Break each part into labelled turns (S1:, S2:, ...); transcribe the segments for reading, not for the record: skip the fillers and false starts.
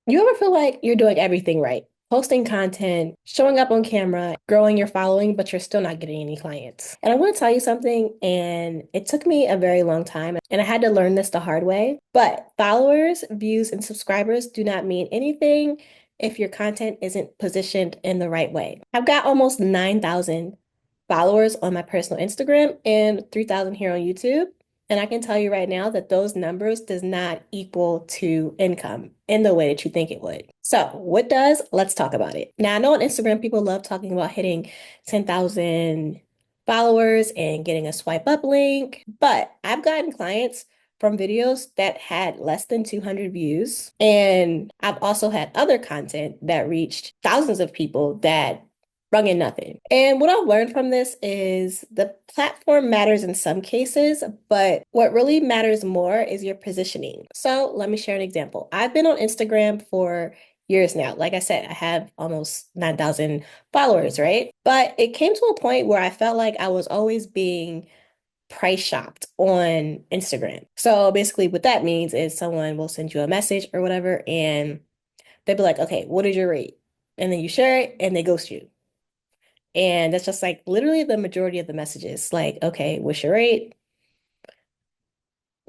S1: You ever feel like you're doing everything right? Posting content, showing up on camera, growing your following, but you're still not getting any clients. And I want to tell you something, and it took me a very long time, and I had to learn this the hard way. But followers, views, and subscribers do not mean anything if your content isn't positioned in the right way. I've got almost 9,000 followers on my personal Instagram and 3,000 here on YouTube. And I can tell you right now that those numbers does not equal to income in the way that you think it would. So what does? Let's talk about it. Now, I know on Instagram, people love talking about hitting 10,000 followers and getting a swipe up link, but I've gotten clients from videos that had less than 200 views. And I've also had other content that reached thousands of people that brung in nothing. And what I've learned from this is the platform matters in some cases, but what really matters more is your positioning. So let me share an example. I've been on Instagram for years now. Like I said, I have almost 9,000 followers, right? But it came to a point where I felt like I was always being price shopped on Instagram. So basically, what that means is someone will send you a message or whatever, and they'll be like, okay, what is your rate? And then you share it and they ghost you. And that's just like literally the majority of the messages. Like, okay, what's your rate?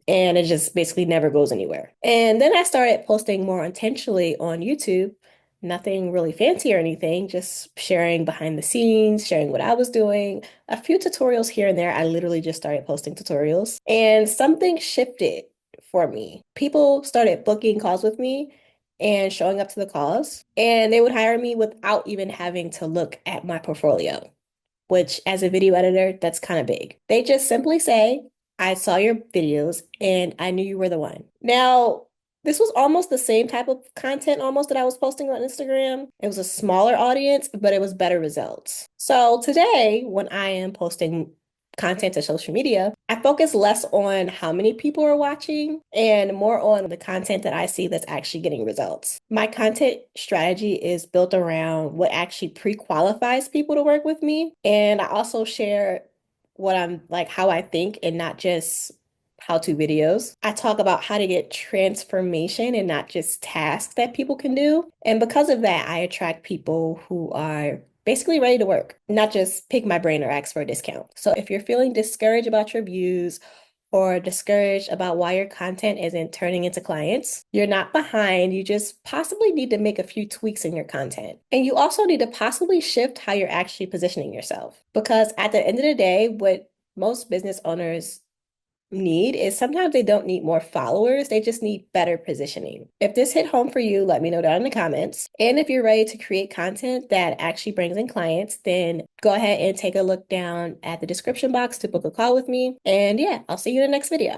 S1: And it just basically never goes anywhere. And then I started posting more intentionally on YouTube, nothing really fancy or anything, just sharing behind the scenes, sharing what I was doing, a few tutorials here and there. I literally just started posting tutorials, and something shifted for me. People started booking calls with me and showing up to the calls, and they would hire me without even having to look at my portfolio, which as a video editor, that's kind of big. They just simply say, I saw your videos and I knew you were the one. Now, this was almost the same type of content almost that I was posting on Instagram. It was a smaller audience, but it was better results. So today, when I am posting content to social media, I focus less on how many people are watching and more on the content that I see that's actually getting results. My content strategy is built around what actually pre-qualifies people to work with me. And I also share what I'm like, how I think, and not just how-to videos. I talk about how to get transformation and not just tasks that people can do. And because of that, I attract people who are basically ready to work, not just pick my brain or ask for a discount. So if you're feeling discouraged about your views or discouraged about why your content isn't turning into clients, you're not behind. You just possibly need to make a few tweaks in your content. And you also need to possibly shift how you're actually positioning yourself. Because at the end of the day, what most business owners need is sometimes they don't need more followers, they just need better positioning. If this hit home for you, let me know down in the comments. And if you're ready to create content that actually brings in clients, then go ahead and take a look down at the description box to book a call with me. And yeah, I'll see you in the next video.